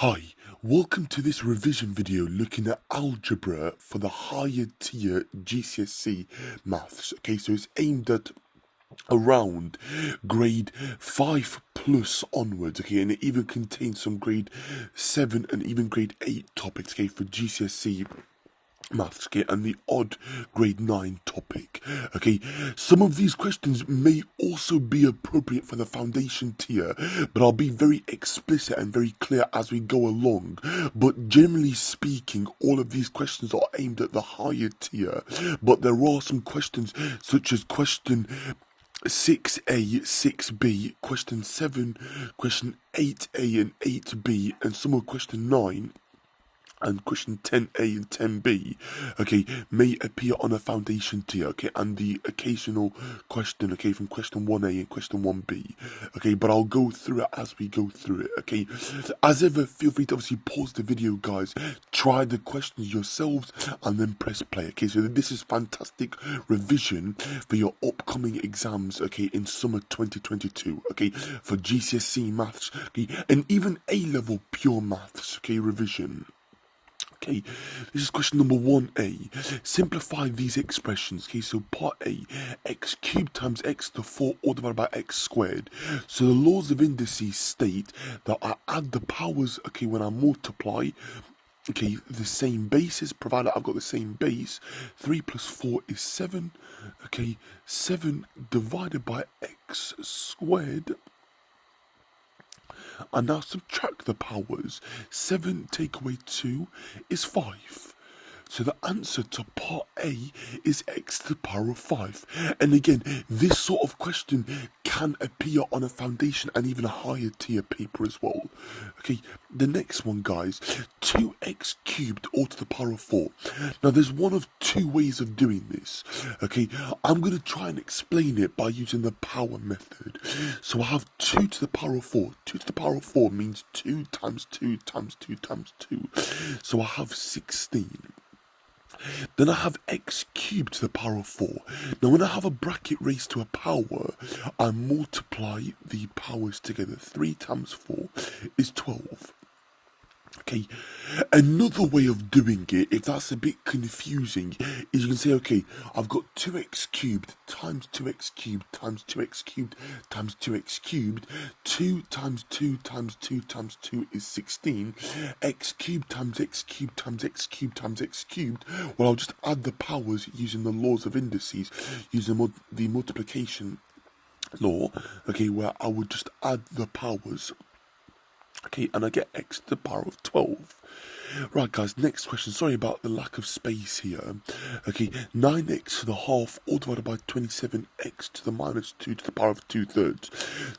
Hi, welcome to this revision video looking at algebra for the higher tier GCSE maths. Okay, so it's aimed at around grade 5 plus onwards, okay, and it even contains some grade 7 and even grade 8 topics, okay, for GCSE maths, okay, and the odd grade 9 topic. Okay, some of these questions may also be appropriate for the foundation tier, but I'll be very explicit and very clear as we go along. But generally speaking, all of these questions are aimed at the higher tier, but there are some questions such as question 6A, 6B, question 7, question 8A and 8B, and some of question 9 and question 10A and 10B, okay, may appear on a foundation tier, okay, and the occasional question, okay, from question 1A and question 1B, okay, but I'll go through it as we go through it, okay. As ever, feel free to obviously pause the video, guys, try the questions yourselves, and then press play, okay. So this is fantastic revision for your upcoming exams, okay, in summer 2022, okay, for GCSE maths, okay, and even A-level pure maths, okay, revision. Okay, this is question number 1A. Simplify these expressions. Okay, so part A, x cubed times x to the 4 all divided by x squared. So the laws of indices state that I add the powers, okay, when I multiply, okay, the same bases, provided I've got the same base. 3 plus 4 is 7. Okay, 7 divided by x squared. And now subtract the powers. 7 take away 2 is 5. So the answer to part A is x to the power of 5. And again, this sort of question can appear on a foundation and even a higher tier paper as well. Okay, the next one, guys, 2x cubed all to the power of 4. Now there's one of two ways of doing this. Okay, I'm going to try and explain it by using the power method. So I have 2 to the power of 4. 2 to the power of 4 means 2 times 2 times 2 times 2. So I have 16. Then I have x cubed to the power of 4. Now when I have a bracket raised to a power, I multiply the powers together. 3 times 4 is 12. Okay, another way of doing it, if that's a bit confusing, is you can say, okay, I've got 2x cubed times 2x cubed times 2x cubed times 2x cubed. 2 times 2 times 2 times 2 is 16. X cubed times x cubed times x cubed times x cubed. Well, I'll just add the powers using the laws of indices, using the multiplication law, okay, where I would just add the powers. Okay, and I get x to the power of 12. Right, guys, next question. Sorry about the lack of space here. Okay, 9x to the half, all divided by 27x to the minus 2 to the power of 2/3.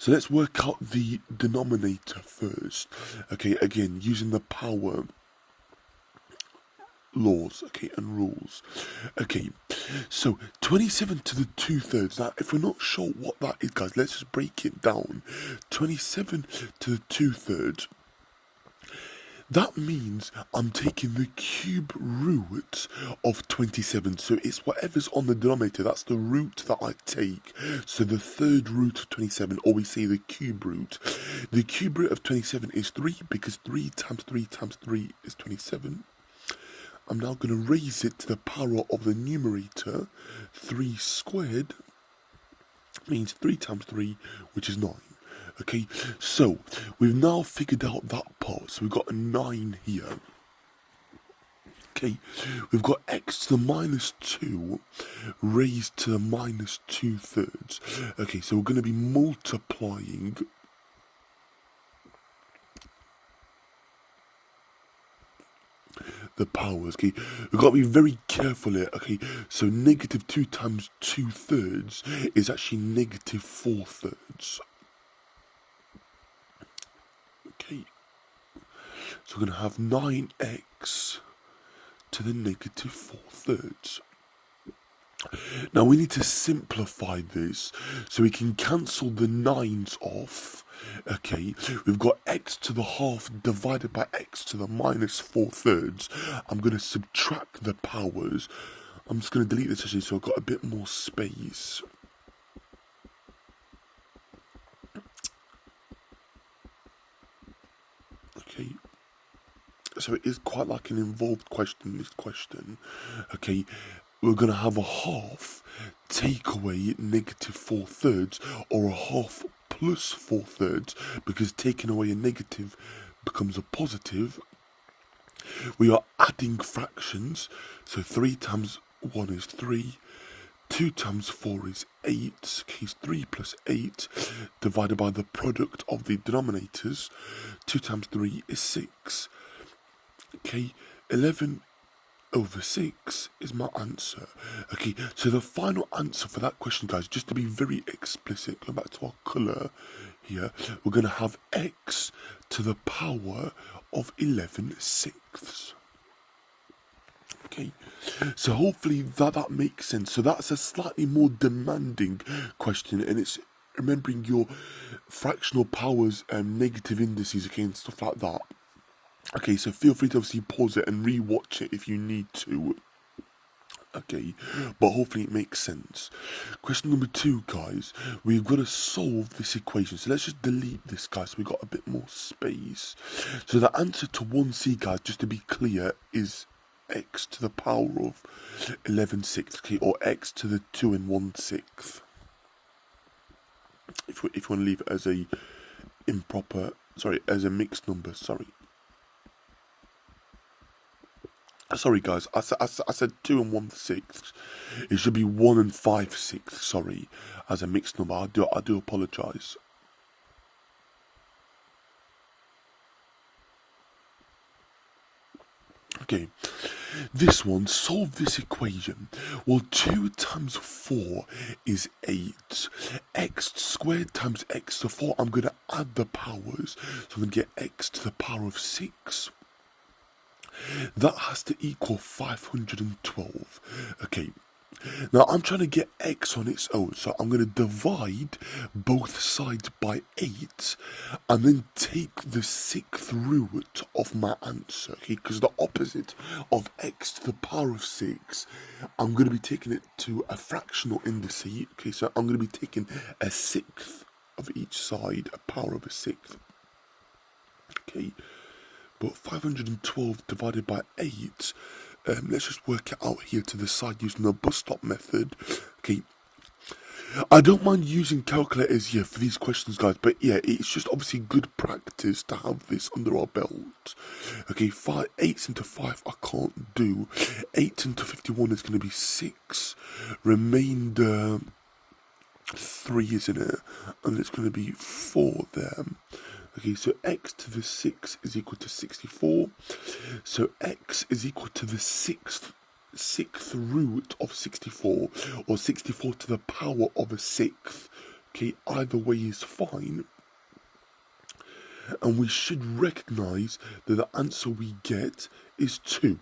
So let's work out the denominator first. Okay, again, using the power laws, okay, and rules. Okay, so 27 to the 2/3. Now, if we're not sure what that is, guys, let's just break it down. 27 to the 2/3. That means I'm taking the cube root of 27. So it's whatever's on the denominator, that's the root that I take. So the third root of 27, or we say the cube root. The cube root of 27 is 3, because 3 times 3 times 3 is 27. I'm now going to raise it to the power of the numerator. 3 squared means 3 times 3, which is 9. Okay, so we've now figured out that part. So we've got a 9 here. Okay, we've got x to the minus 2 raised to the minus 2/3. Okay, so we're going to be multiplying the powers. Okay, we've got to be very careful here. Okay, so negative 2 times 2/3 is actually negative 4/3. Okay, so we're going to have 9x to the negative 4/3. Now we need to simplify this so we can cancel the 9's off. Okay, we've got x to the half divided by x to the minus 4/3. I'm going to subtract the powers. I'm just going to delete this actually so I've got a bit more space. Okay, So it is quite like an involved question, this question. Okay, we're going to have a half take away negative 4/3, or a half plus 4/3, because taking away a negative becomes a positive. We are adding fractions, so 3 times 1 is 3, 2 times 4 is 8, okay, 3 plus 8, divided by the product of the denominators. 2 times 3 is 6, okay, 11 over 6 is my answer. Okay, so the final answer for that question, guys, just to be very explicit, going back to our colour here, we're going to have x to the power of 11/6. Okay, so hopefully that makes sense. So that's a slightly more demanding question, and it's remembering your fractional powers and negative indices, okay, and stuff like that. Okay, so feel free to obviously pause it and re-watch it if you need to. Okay, but hopefully it makes sense. Question number 2, guys. We've got to solve this equation. So let's just delete this, guys, so we've got a bit more space. So the answer to 1c, guys, just to be clear, is x to the power of 11/6, okay, or x to the 2 1/6. If you want to leave it as a as a mixed number, sorry. Sorry, guys, I said 2 1/6. It should be 1 5/6, sorry, as a mixed number. I do apologise. Okay, this one, solve this equation. Well, 2 times 4 is 8. X squared times x to 4, I'm going to add the powers. So I'm going to get x to the power of 6. That has to equal 512. Okay, now I'm trying to get x on its own, so I'm going to divide both sides by 8 and then take the 6th root of my answer, okay, because the opposite of x to the power of 6, I'm going to be taking it to a fractional indice, okay, so I'm going to be taking a 6th of each side, a power of a 6th, okay. But 512 divided by 8, let's just work it out here to the side using the bus stop method. Okay, I don't mind using calculators here for these questions, guys, but yeah, it's just obviously good practice to have this under our belt. Okay, 8 into 5 I can't do. 8 into 51 is going to be 6. Remainder 3, isn't it? And it's going to be 4 there. Okay, so x to the 6 is equal to 64. So x is equal to the sixth root of 64, or 64 to the power of a 6th. Okay, either way is fine. And we should recognise that the answer we get is 2.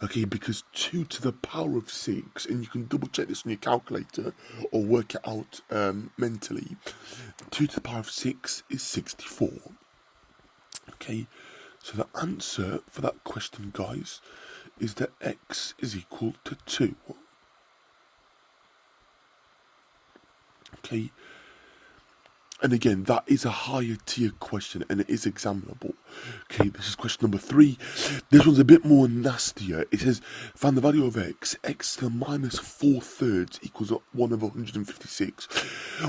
Okay, because 2 to the power of 6, and you can double check this on your calculator or work it out mentally. 2 to the power of 6 is 64. Okay, so the answer for that question, guys, is that x is equal to 2. Okay, and again, that is a higher tier question and it is examinable. Okay, this is question number 3. This one's a bit more nastier. It says, find the value of x to the minus 4/3 equals 1 over 156.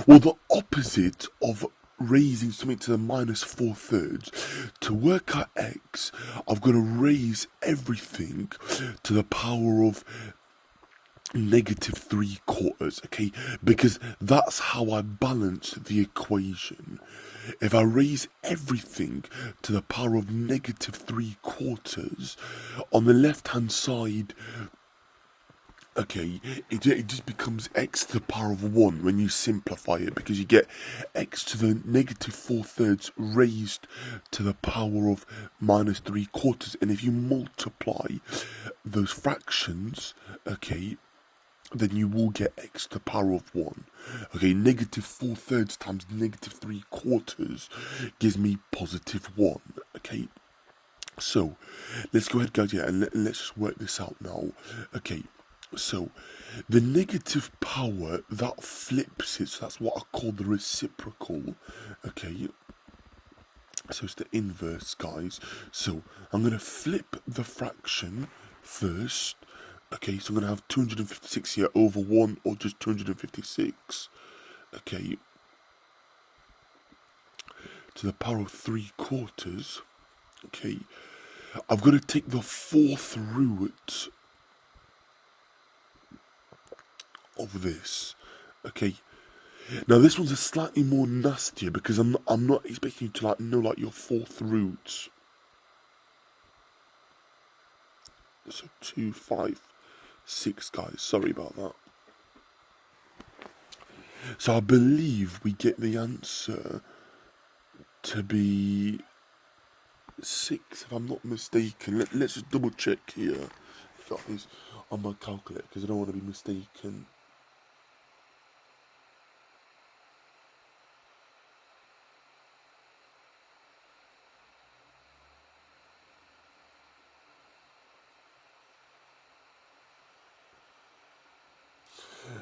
Well, the opposite of raising something to the minus 4/3, to work out x, I've got to raise everything to the power of negative 3/4, okay, because that's how I balance the equation. If I raise everything to the power of negative 3/4, on the left hand side, okay, it just becomes x to the power of 1 when you simplify it, because you get x to the negative 4/3 raised to the power of minus 3/4, and if you multiply those fractions, okay, then you will get x to the power of 1. Okay, negative 4/3 times negative 3/4 gives me positive 1. Okay, so let's go ahead, guys, and let's just work this out now. Okay, so the negative power, that flips it, so that's what I call the reciprocal. Okay, So it's the inverse, guys. So I'm going to flip the fraction first. Okay, so I'm going to have 256 here over 1 or just 256. Okay, to the power of 3/4. Okay, I've got to take the 4th root of this. Okay, now this one's a slightly more nastier because I'm not expecting you to like know like your 4th root. So 2, 5, 6, guys. Sorry about that. So I believe we get the answer to be 6, if I'm not mistaken. Let's just double check here. Got this on my calculator because I don't want to be mistaken.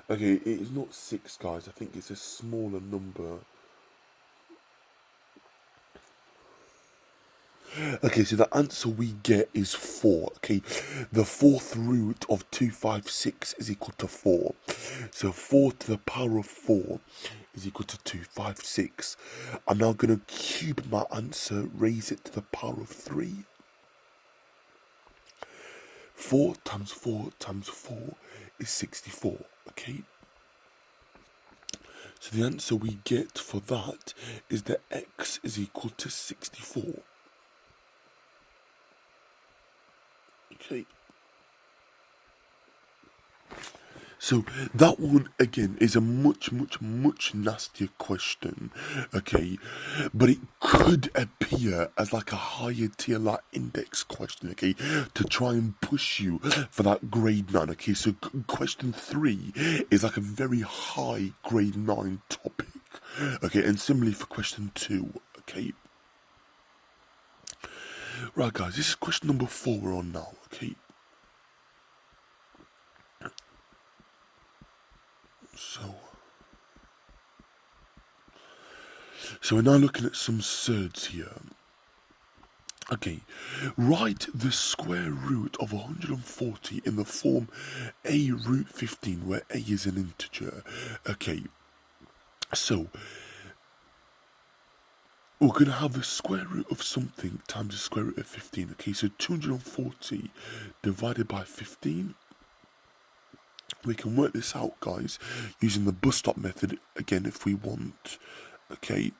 Okay, it is not 6, guys. I think it's a smaller number. Okay, so the answer we get is 4. Okay, the 4th root of 256 is equal to 4. So 4 to the power of 4 is equal to 256. I'm now going to cube my answer, raise it to the power of 3. 4 times 4 times 4 is 64. Okay, so the answer we get for that is that x is equal to 64. Okay. So that one again is a much nastier question, okay, but it could appear as like a higher tier like index question, okay, to try and push you for that grade 9, okay. So question 3 is like a very high grade 9 topic, okay, and similarly for question 2, okay. Right, guys, this is question number 4 we're on now, okay. So we're now looking at some surds here. Okay, write the square root of 140 in the form a root 15, where a is an integer. Okay, so we're going to have the square root of something times the square root of 15. Okay, so 240 divided by 15. We can work this out, guys, using the bus stop method again if we want. Okay.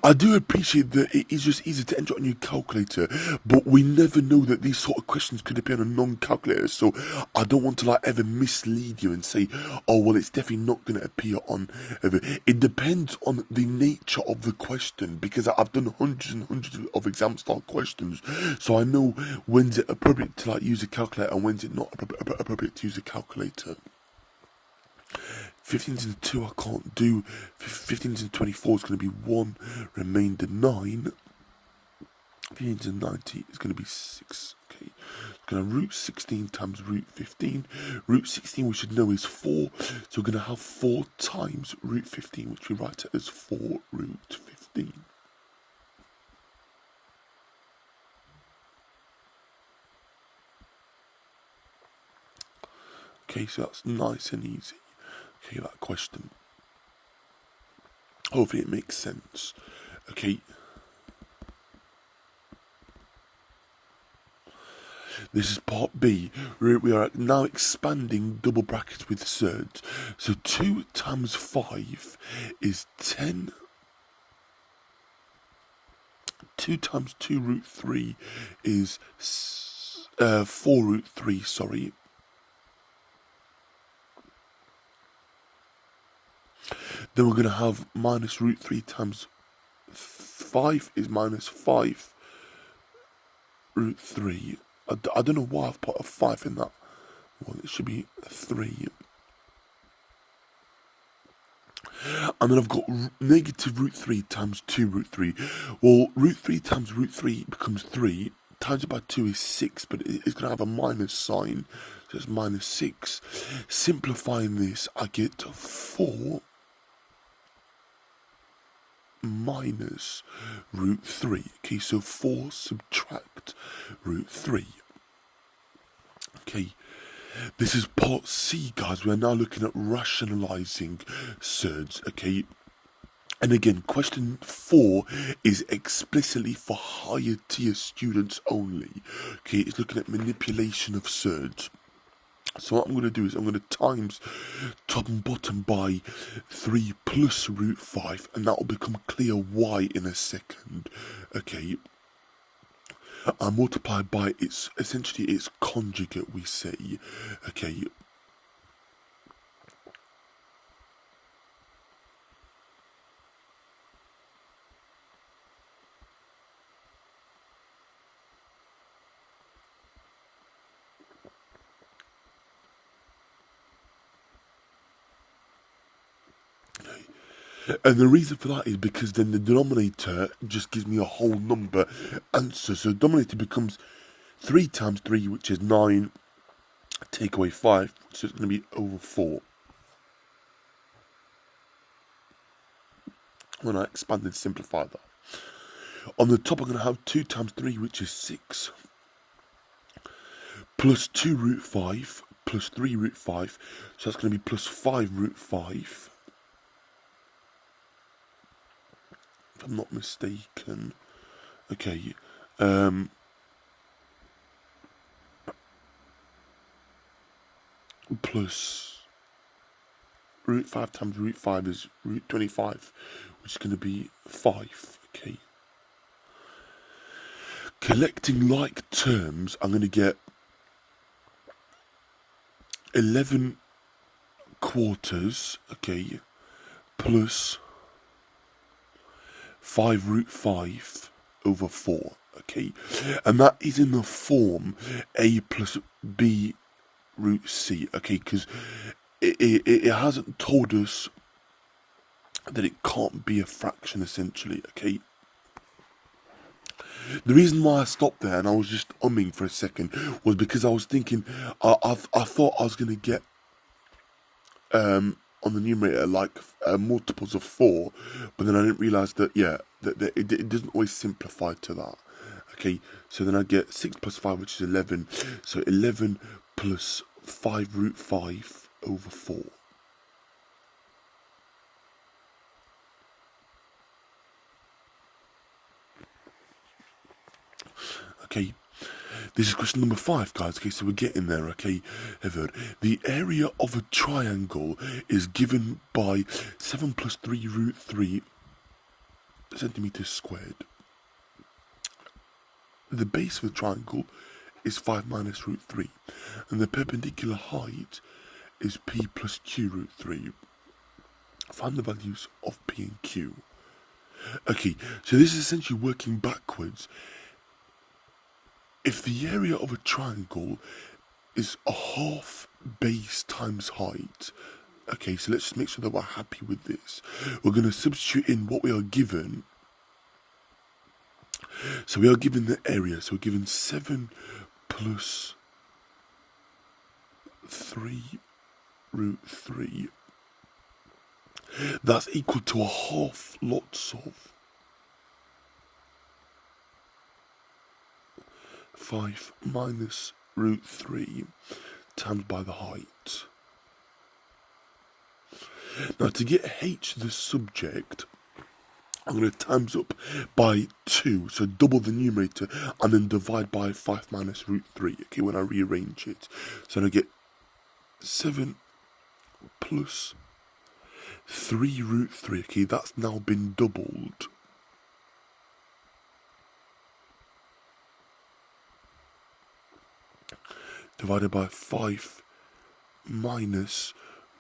I do appreciate that it is just easy to enter on your calculator, but we never know that these sort of questions could appear on a non-calculator, so I don't want to like ever mislead you and say, oh well, it's definitely not going to appear on. It depends on the nature of the question, because I've done hundreds and hundreds of exam style questions, so I know when's it appropriate to like use a calculator and when's it not appropriate to use a calculator. 15 into 2 I can't do. 15 into 24 is going to be 1, remainder 9. 15 into 90 is going to be 6. Okay, it's going to root 16 times root 15. Root 16 we should know is 4, so we're going to have 4 times root 15, which we write it as 4 root 15. Okay, so that's nice and easy. Okay, that question. Hopefully it makes sense. Okay. This is part B. We are now expanding double brackets with surds. So 2 times 5 is 10. 2 times 2 root 3 is 4 root 3, sorry. Then we're going to have minus root 3 times 5 is minus 5 root 3. I don't know why I've put a 5 in that one. It should be 3. And then I've got negative root 3 times 2 root 3. Well, root 3 times root 3 becomes 3. Times it by 2 is 6, but it's going to have a minus sign. So it's minus 6. Simplifying this, I get 4 minus root 3. Okay, so 4 subtract root 3. Okay, this is part C, guys. We are now looking at rationalizing surds. Okay, and again, question 4 is explicitly for higher tier students only. Okay, it's looking at manipulation of surds. So what I'm going to do is I'm going to times top and bottom by 3 plus root 5, and that will become clear why in a second. Okay, I multiply by essentially its conjugate, we say. Okay. And the reason for that is because then the denominator just gives me a whole number answer. So the denominator becomes 3 times 3, which is 9, take away 5, so it's going to be over 4. When I expand and simplify that. On the top, I'm going to have 2 times 3, which is 6, plus 2 root 5, plus 3 root 5, so that's going to be plus 5 root 5. If I'm not mistaken. Okay. Plus root 5 times root 5 is root 25, which is going to be 5. Okay. Collecting like terms, I'm going to get 11 quarters, okay, plus 5 root 5 over 4, okay, and that is in the form a plus b root c, okay, because it hasn't told us that it can't be a fraction, essentially, okay. The reason why I stopped there and I was just umming for a second was because I was thinking, I thought I was going to get on the numerator like multiples of 4, but then I didn't realise that, yeah, that it doesn't always simplify to that. Okay, so then I get 6 plus 5, which is 11, so 11 plus 5 root 5 over 4. Okay, this is question number 5, guys. Okay, so we're getting there. Okay, the area of a triangle is given by 7 plus 3 root 3 centimeters squared. The base of the triangle is 5 minus root 3, and the perpendicular height is p plus q root 3. Find the values of p and q. Okay, so this is essentially working backwards. If the area of a triangle is a half base times height, okay, so let's just make sure that we're happy with this. We're going to substitute in what we are given. So we are given the area, so we're given 7 plus 3 root 3. That's equal to a half lots of 5 minus root 3 times by the height. Now to get h, the subject, I'm going to times up by 2, so double the numerator, and then divide by 5 minus root 3, okay, when I rearrange it. So I get 7 plus 3 root 3, okay, that's now been doubled. Divided by 5 minus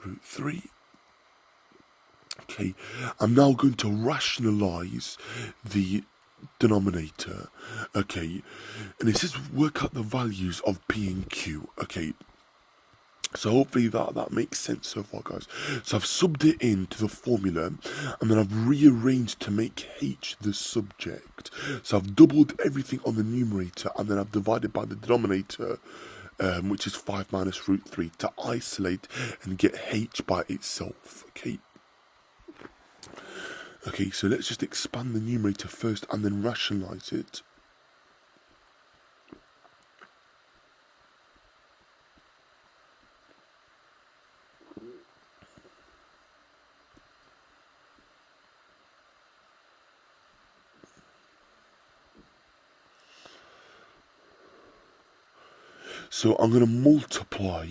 root 3. Okay, I'm now going to rationalize the denominator, okay, and it says work out the values of p and q, okay. So hopefully that makes sense so far, guys. So I've subbed it into the formula, and then I've rearranged to make h the subject. So I've doubled everything on the numerator, and then I've divided by the denominator, which is 5 minus root 3, to isolate and get h by itself, okay. Okay, so let's just expand the numerator first and then rationalise it. So I'm going to multiply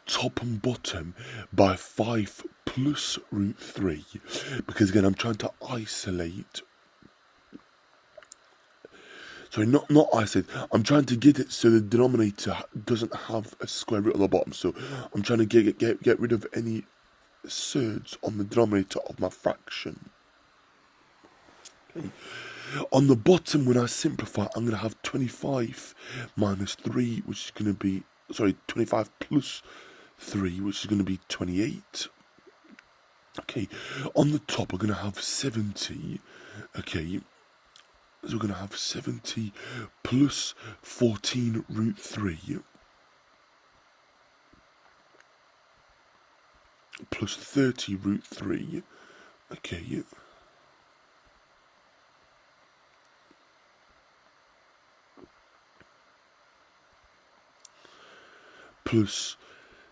top and bottom by 5 plus root 3, because again I'm trying to isolate, sorry, not isolate, I'm trying to get it so the denominator doesn't have a square root on the bottom, so I'm trying to get rid of any surds on the denominator of my fraction. Okay. On the bottom, when I simplify, I'm going to have 25 minus 3, which is going to be, sorry, 25 plus 3, which is going to be 28. Okay, on the top, we're going to have 70. Okay, so we're going to have 70 plus 14 root 3 plus 30 root 3. Okay. Plus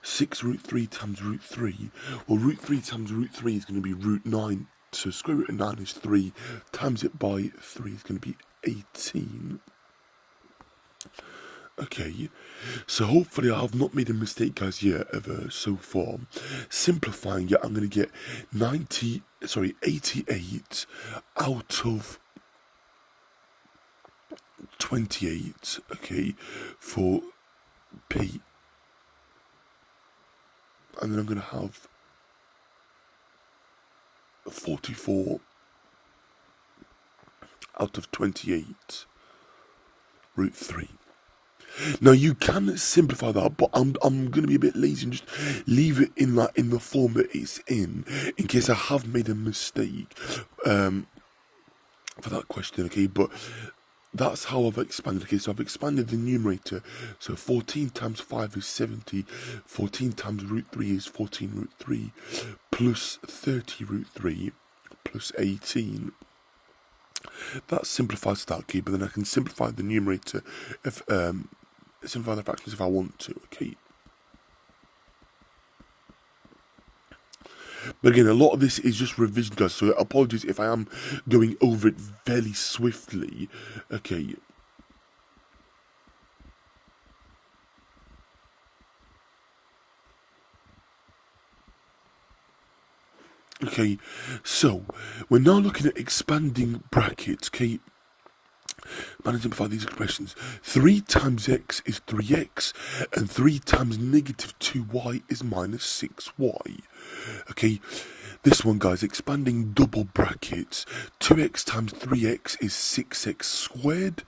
6 root 3 times root 3. Well, root 3 times root 3 is going to be root 9. So square root of 9 is 3. Times it by 3 is going to be 18. Okay, so hopefully I have not made a mistake, guys, yet, ever, so far. Simplifying it, I'm going to get 88 out of 28, okay, for P. And then I'm going to have 44 out of 28 root 3. Now you can simplify that, but I'm going to be a bit lazy and just leave it in the form that it's in case I have made a mistake for that question. Okay, but that's how I've expanded. Okay, so I've expanded the numerator. So 14 times 5 is 70. 14 times root 3 is 14 root 3 plus 30 root 3 plus 18. That simplifies that, okay, but then I can simplify the numerator if simplify the fractions if I want to, okay. But again, a lot of this is just revision, guys, so apologies if I am going over it fairly swiftly, okay. Okay, so we're now looking at expanding brackets, okay. Manage to simplify these expressions. 3 times x is 3x, and 3 times negative 2y is minus 6y. Okay, this one, guys, expanding double brackets. 2x times 3x is 6x squared.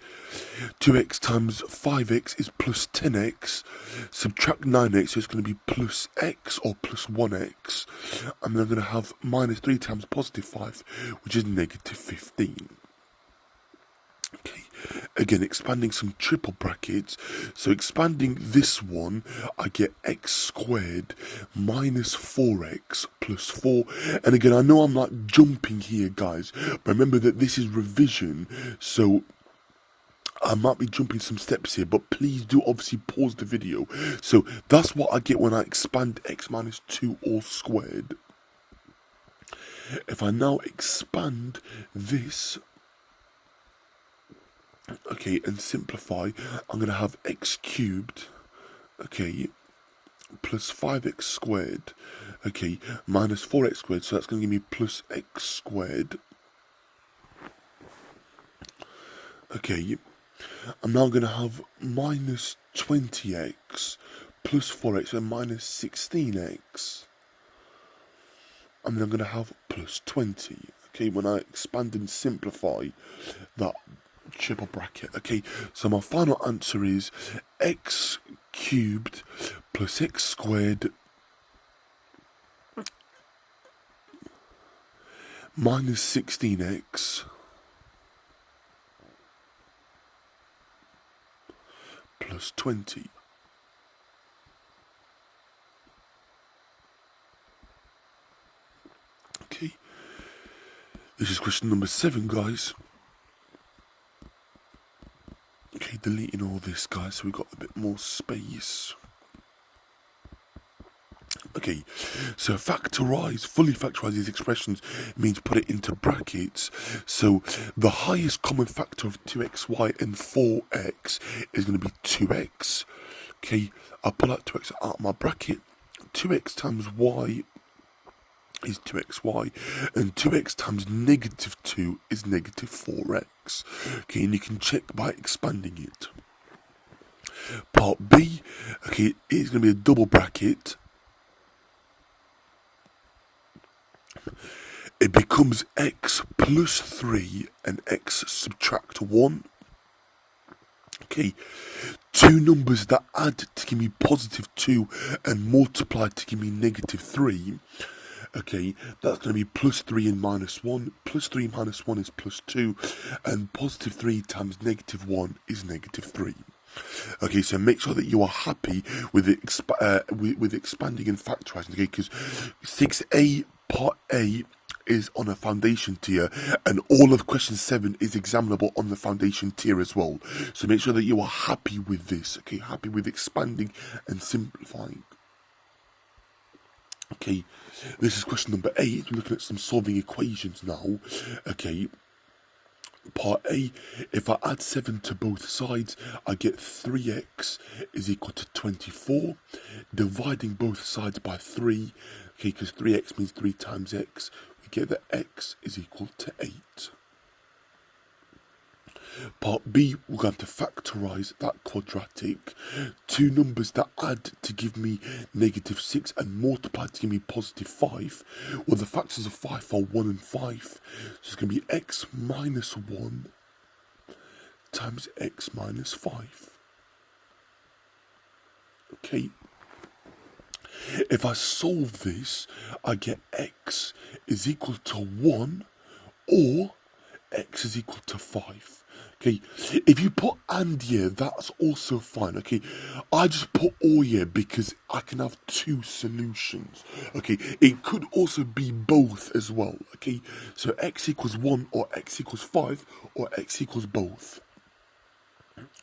2x times 5x is plus 10x. Subtract 9x, so it's going to be plus x or plus 1x. And then I'm going to have minus 3 times positive 5, which is negative 15. Okay, again, expanding some triple brackets. So expanding this one, I get x squared minus 4x plus 4. And again, I know I'm not jumping here, guys, but remember that this is revision, so I might be jumping some steps here, but please do obviously pause the video. So that's what I get when I expand x minus 2 all squared. If I now expand this, okay, and simplify, I'm going to have x cubed, okay, plus 5x squared, okay, minus 4x squared, so that's going to give me plus x squared. Okay, I'm now going to have minus 20x plus 4x, so minus 16x. And then I'm going to have plus 20, okay, when I expand and simplify that triple bracket. Okay, so my final answer is x cubed plus x squared minus 16x plus 20. Okay, This is question number 7, guys. Okay, deleting all this, guys, so we've got a bit more space. Okay, so fully factorize these expressions means put it into brackets. So the highest common factor of 2xy and 4x is going to be 2x. Okay, I'll pull out 2x out of my bracket. 2x times y is 2xy, and 2x times negative 2 is negative 4x. Okay, and you can check by expanding it. Part B, okay, is going to be a double bracket. It becomes x plus 3 and x subtract 1. Okay, two numbers that add to give me positive 2 and multiply to give me negative 3. Okay, that's going to be plus 3 and minus 1. Plus 3 minus 1 is plus 2. And positive 3 times negative 1 is negative 3. Okay, so make sure that you are happy with with expanding and factorizing. Okay, because 6A part A is on a foundation tier, and all of question 7 is examinable on the foundation tier as well. So make sure that you are happy with this. Okay, happy with expanding and simplifying. Okay, this is question number 8. We're looking at some solving equations now. Okay, part A, if I add 7 to both sides, I get 3x is equal to 24. Dividing both sides by 3, okay, because 3x means 3 times x, we get that x is equal to 8. Part B, we're going to factorize that quadratic. Two numbers that add to give me negative 6 and multiply to give me positive 5. Well, the factors of 5 are 1 and 5. So it's going to be x minus 1 times x minus 5. Okay. If I solve this, I get x is equal to 1 or x is equal to 5. Okay, if you put and here, that's also fine. Okay, I just put or here because I can have two solutions. Okay, it could also be both as well. Okay, so x equals 1 or x equals 5 or x equals both.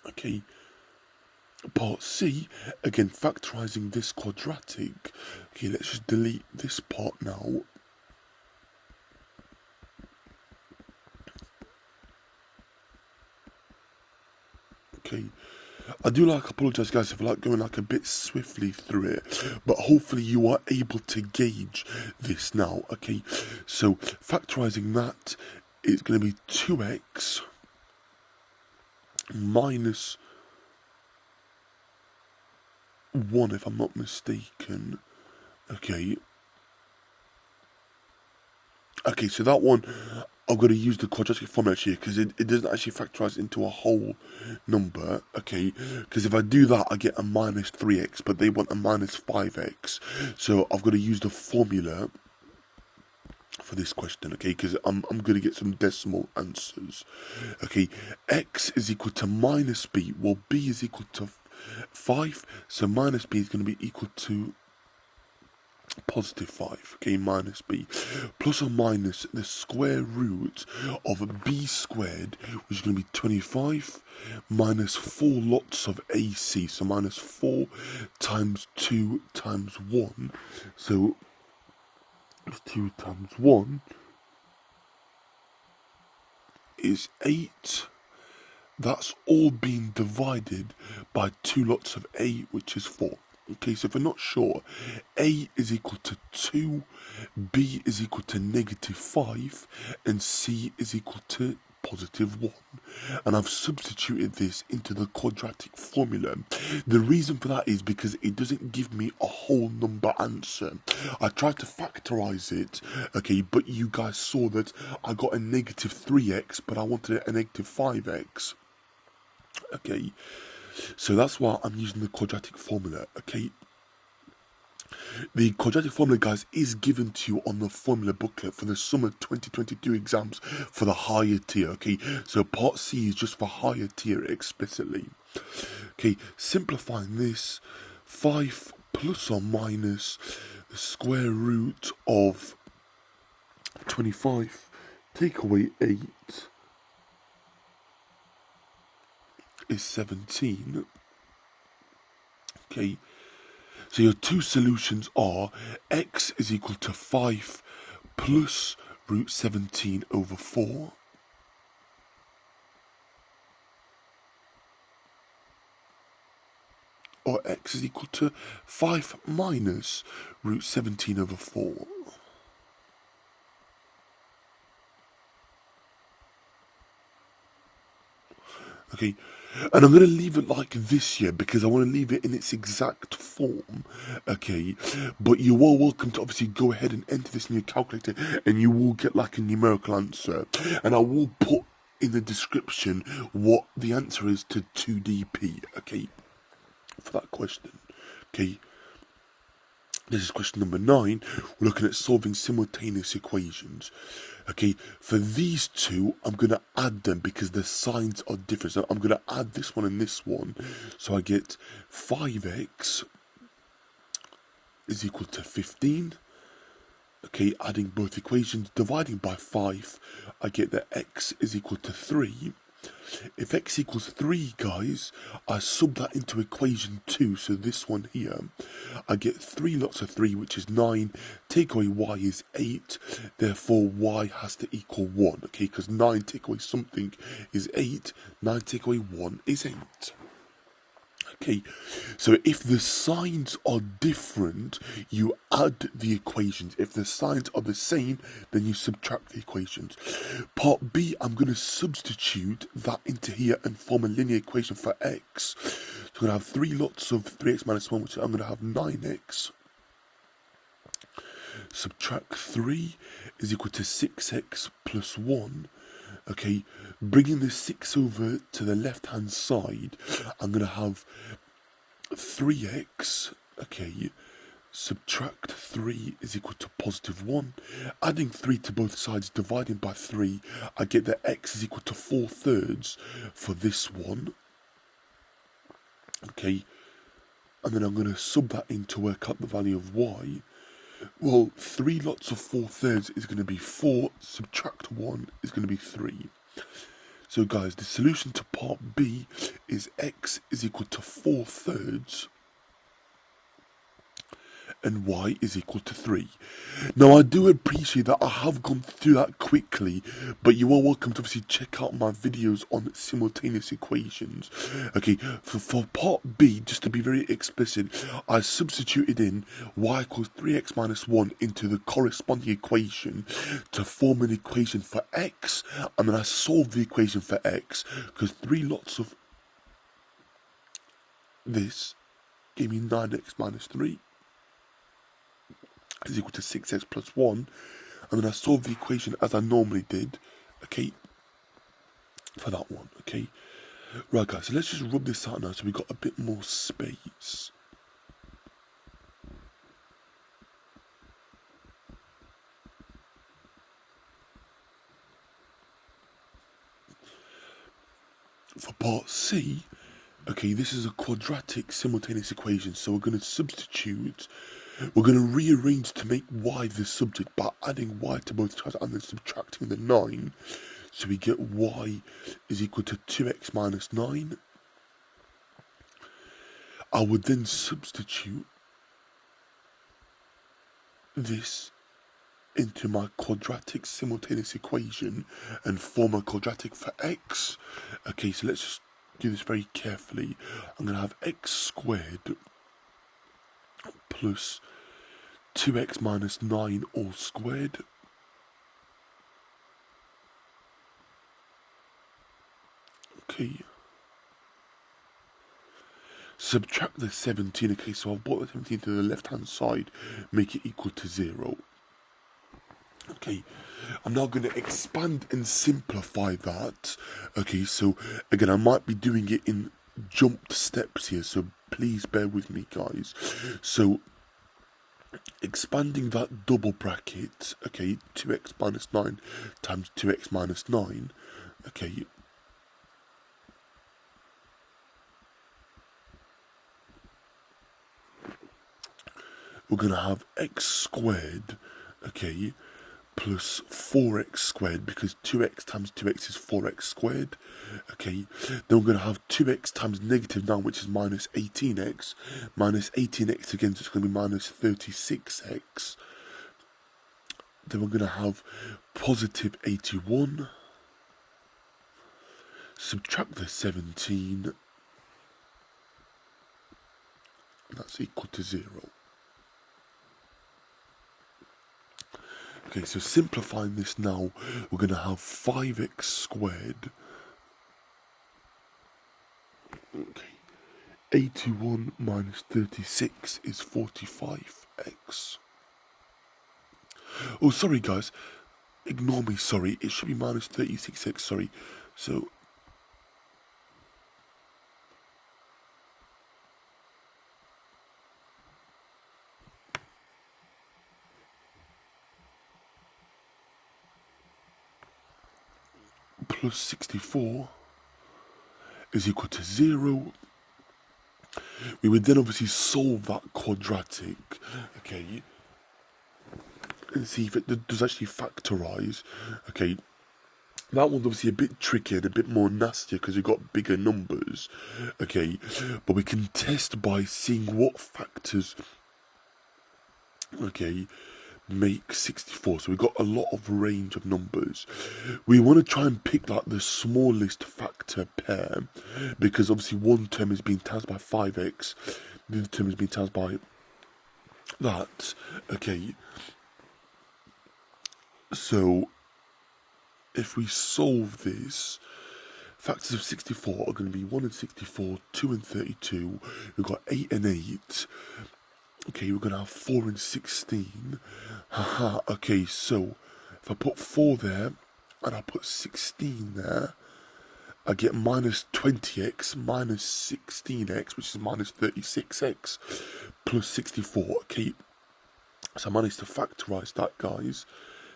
Okay, part C, again factorizing this quadratic. Okay, let's just delete this part now. Okay, I do apologise guys if I going a bit swiftly through it, but hopefully you are able to gauge this now. Okay, so factorising that is going to be 2x minus 1 if I'm not mistaken. Okay, so that one I'm going to use the quadratic formula here because it doesn't actually factorize into a whole number, okay? Because if I do that, I get a minus 3x, but they want a minus 5x. So I've got to use the formula for this question, okay? Because I'm going to get some decimal answers. Okay, x is equal to minus b. Well, b is equal to 5, so minus b is going to be equal to positive 5, okay, minus b, plus or minus the square root of b squared, which is going to be 25, minus 4 lots of ac, so minus 4 times 2 times 1, so 2 times 1 is 8. That's all being divided by 2 lots of a, which is 4. Okay, so if we're not sure, a is equal to 2, b is equal to negative 5, and c is equal to positive 1. And I've substituted this into the quadratic formula. The reason for that is because it doesn't give me a whole number answer. I tried to factorize it, okay, but you guys saw that I got a negative 3x, but I wanted a negative 5x. Okay, so that's why I'm using the quadratic formula, okay? The quadratic formula, guys, is given to you on the formula booklet for the summer 2022 exams for the higher tier, okay? So part C is just for higher tier explicitly. Okay, simplifying this, 5 plus or minus the square root of 25 take away 8 is 17. Okay, so your two solutions are x is equal to 5 plus root 17 over 4. Or x is equal to 5 minus root 17 over 4. Okay, and I'm going to leave it like this here because I want to leave it in its exact form, okay, but you are welcome to obviously go ahead and enter this in your calculator and you will get like a numerical answer, and I will put in the description what the answer is to 2DP, okay, for that question, okay. This is question number 9. We're looking at solving simultaneous equations. Okay, for these two, I'm going to add them because the signs are different. So I'm going to add this one and this one. So I get 5x is equal to 15. Okay, adding both equations, dividing by 5, I get that x is equal to 3. If x equals 3, guys, I sub that into equation 2, so this one here, I get 3 lots of 3, which is 9, take away y is 8, therefore y has to equal 1, okay, because 9 take away something is 8, 9 take away 1 is 8. Okay, so if the signs are different, you add the equations. If the signs are the same, then you subtract the equations. Part B, I'm going to substitute that into here and form a linear equation for x. So I'm going to have 3 lots of 3x minus 1, which I'm going to have 9x. Subtract 3 is equal to 6x plus 1. Okay, bringing the 6 over to the left hand side, I'm going to have 3x, okay, subtract 3 is equal to positive 1. Adding 3 to both sides, dividing by 3, I get that x is equal to 4/3 for this one. Okay, and then I'm going to sub that in to work out the value of y. Well, 3 lots of 4/3 is going to be 4, subtract 1 is going to be 3. So guys, the solution to part B is x is equal to 4/3 and y is equal to 3. Now I do appreciate that I have gone through that quickly, but you are welcome to obviously check out my videos on simultaneous equations. Okay, for part B, just to be very explicit, I substituted in y equals 3x minus 1 into the corresponding equation to form an equation for x, and then I solved the equation for x, because 3 lots of this gave me 9x minus 3. Is equal to 6x plus 1, and then I solve the equation as I normally did, okay, for that one, okay. Right guys, so let's just rub this out now so we've got a bit more space. For part C, okay, this is a quadratic simultaneous equation, so we're going to substitute. We're going to rearrange to make y the subject by adding y to both sides and then subtracting the 9. So we get y is equal to 2x minus 9. I would then substitute this into my quadratic simultaneous equation and form a quadratic for x. Okay, so let's just do this very carefully. I'm going to have x squared plus 2x minus 9 all squared. Okay. Subtract the 17. Okay, so I've brought the 17 to the left hand side, make it equal to 0. Okay, I'm now going to expand and simplify that. Okay, so again, I might be doing it in jumped steps here, so please bear with me, guys. So expanding that double bracket, okay, 2x minus 9 times 2x minus 9, okay, we're going to have x squared, okay, plus 4x squared, because 2x times 2x is 4x squared. Okay, then we're going to have 2x times negative 9, which is minus 18x. Minus 18x again, so it's going to be minus 36x. Then we're going to have positive 81. Subtract the 17. And that's equal to 0. Okay, so simplifying this now, we're going to have 5x squared. Okay, 81 minus 36 is 45x. Oh, sorry guys, ignore me, sorry, it should be minus 36x, sorry. So, plus 64 is equal to 0. We would then obviously solve that quadratic, okay, and see if it does actually factorise. Okay, that one's obviously a bit tricky and a bit more nastier because we've got bigger numbers, okay, but we can test by seeing what factors, okay, make 64. So we've got a lot of range of numbers. We want to try and pick like the smallest factor pair, because obviously one term is being times by 5x, the other term is being times by that. Okay, so if we solve this, factors of 64 are going to be 1 and 64, 2 and 32, we've got 8 and 8. Okay, we're going to have 4 and 16. Haha, okay, so if I put 4 there and I put 16 there, I get minus 20x minus 16x, which is minus 36x, plus 64. Okay, so I managed to factorise that, guys,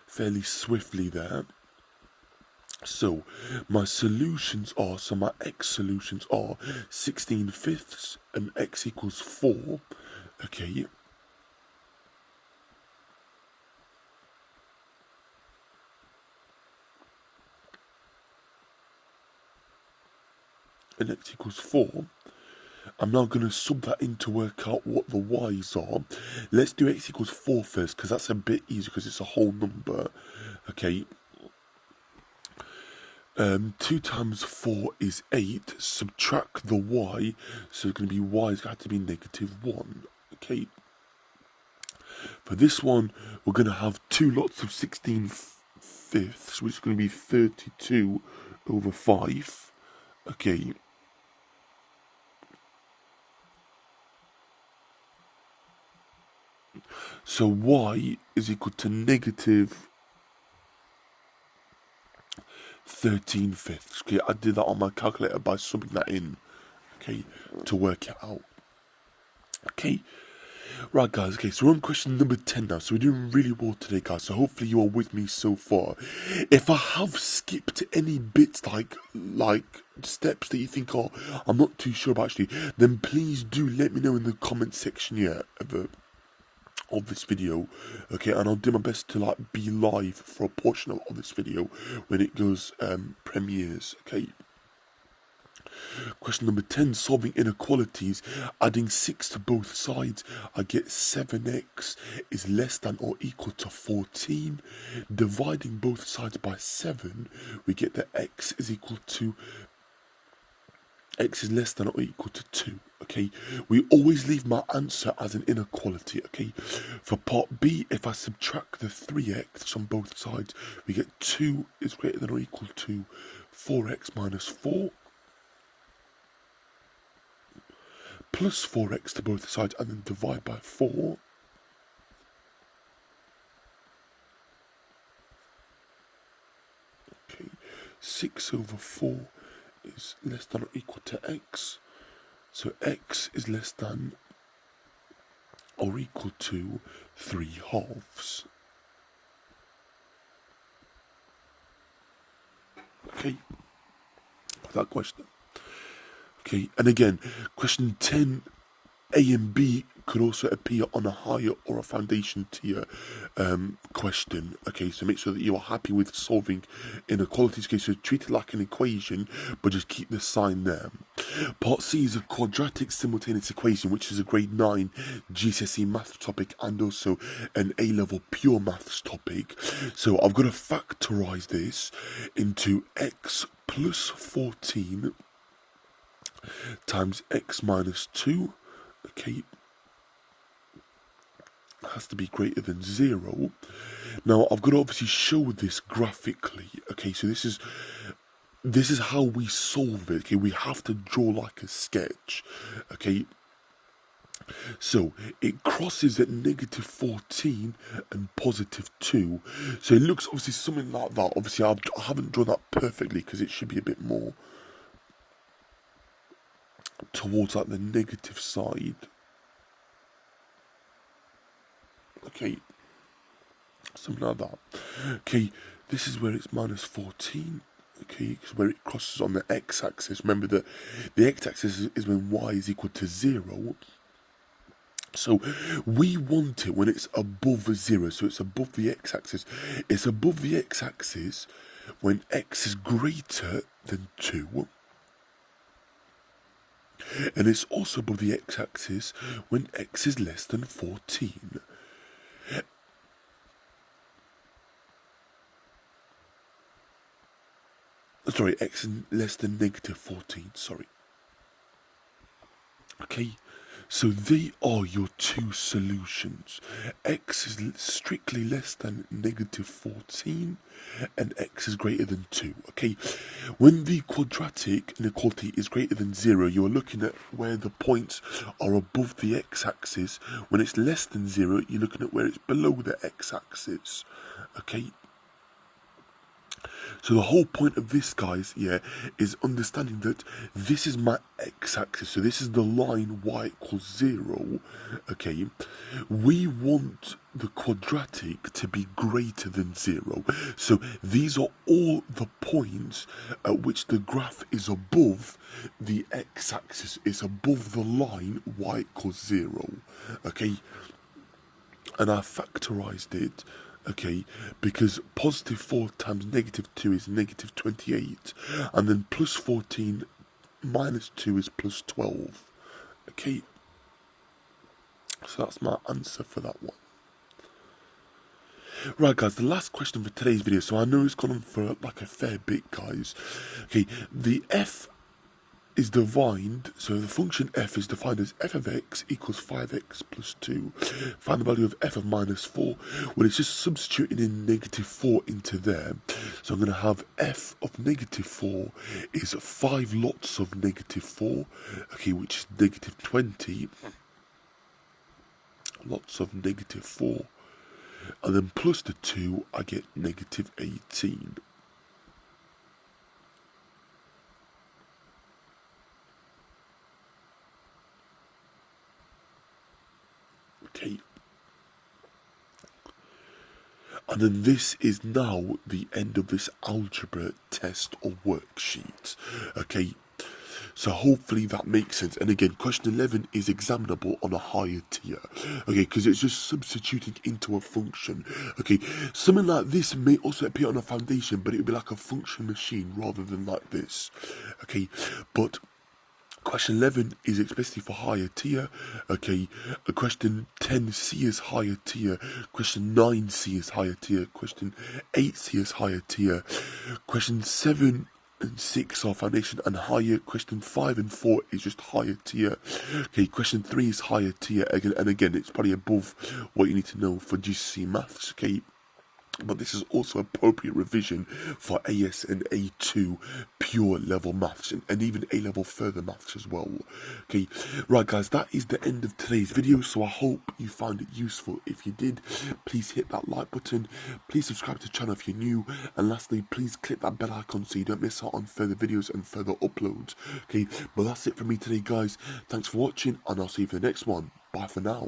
fairly swiftly there. So my solutions are, so my x solutions are 16 fifths and x equals 4. Okay. And x equals 4. I'm now going to sub that in to work out what the y's are. Let's do x equals 4 first, because that's a bit easier because it's a whole number. Okay. 2 times 4 is 8. Subtract the y, so it's going to be y is going to have to be negative 1. Okay. For this one, we're going to have 2 lots of 16 fifths, which is going to be 32 over 5. Okay. So y is equal to negative 13 fifths. Okay, I did that on my calculator by subbing that in, okay, to work it out. Okay. Right, guys, okay, so we're on question number 10 now, so we're doing really well today, guys, so hopefully you are with me so far. If I have skipped any bits, like steps that you think, oh, I'm not too sure about actually, then please do let me know in the comment section here of this video, okay, and I'll do my best to, like, be live for a portion of this video when it goes, premieres, okay. Question number 10, solving inequalities. Adding 6 to both sides, I get 7x is less than or equal to 14. Dividing both sides by 7, we get that x is less than or equal to 2. Okay, we always leave my answer as an inequality. Okay, for part B, if I subtract the 3x from both sides, we get 2 is greater than or equal to 4x minus 4. Plus 4x to both sides, and then divide by 4. Okay, 6 over 4 is less than or equal to x. So x is less than or equal to 3/2. Okay, that question. Okay, and again, question 10, A and B could also appear on a higher or a foundation tier question. Okay, so make sure that you are happy with solving inequalities. Okay, so treat it like an equation, but just keep the sign there. Part C is a quadratic simultaneous equation, which is a grade 9 GCSE maths topic and also an A-level pure maths topic. So I've got to factorise this into x plus 14 times x minus 2. Okay, has to be greater than 0. Now I've got to obviously show this graphically. Okay, so this is how we solve it. Okay, we have to draw like a sketch. Okay, so it crosses at negative 14 and positive 2. So it looks obviously something like that. Obviously I haven't drawn that perfectly because it should be a bit more towards like the negative side. Okay, something like that. Okay, this is where it's minus 14. Okay, where it crosses on the x-axis. Remember that the x-axis is when y is equal to 0. So we want it when it's above 0. So it's above the x-axis. It's above the x-axis when x is greater than 2. And it's also above the x-axis when x is less than 14. Sorry, x is less than negative 14, sorry. Okay, so they are your two solutions. X is strictly less than negative 14 and x is greater than 2. Okay, when the quadratic inequality is greater than 0, you are looking at where the points are above the x-axis. When it's less than 0, you're looking at where it's below the x-axis. Okay, so the whole point of this, guys, is understanding that this is my x-axis. So this is the line y equals 0. Okay, we want the quadratic to be greater than 0. So these are all the points at which the graph is above the x-axis. It's above the line y equals 0. Okay, and I factorised it. Okay, because positive 4 times negative 2 is negative 28, and then plus 14 minus 2 is plus 12. Okay, so that's my answer for that one. Right, guys, the last question for today's video. So I know it's gone on for like a fair bit, guys. Okay, the f is defined, so the function f is defined as f of x equals 5x plus 2. Find the value of f of minus 4. Well, it's just substituting in negative 4 into there. So I'm going to have f of negative 4 is 5 lots of negative 4, okay, which is negative 20. Lots of negative 4. And then plus the 2, I get negative 18. Okay, and then this is now the end of this algebra test or worksheet. Okay, so hopefully that makes sense. And again, question 11 is examinable on a higher tier. Okay, because it's just substituting into a function. Okay, something like this may also appear on a foundation, but it would be like a function machine rather than like this. Okay, but question 11 is especially for higher tier. Okay, question 10C is higher tier. Question 9C is higher tier. Question 8C is higher tier. Question 7 and 6 are foundation and higher. Question 5 and 4 is just higher tier. Okay, question 3 is higher tier. Again, and again, it's probably above what you need to know for GCSE maths. Okay, but this is also appropriate revision for AS and A2 pure level maths and even A-level further maths as well. Okay, right, guys, that is the end of today's video, so I hope you found it useful. If you did, please hit that like button, please subscribe to the channel if you're new, and lastly, please click that bell icon so you don't miss out on further videos and further uploads. Okay, but that's it from me today, guys. Thanks for watching, and I'll see you for the next one. Bye for now.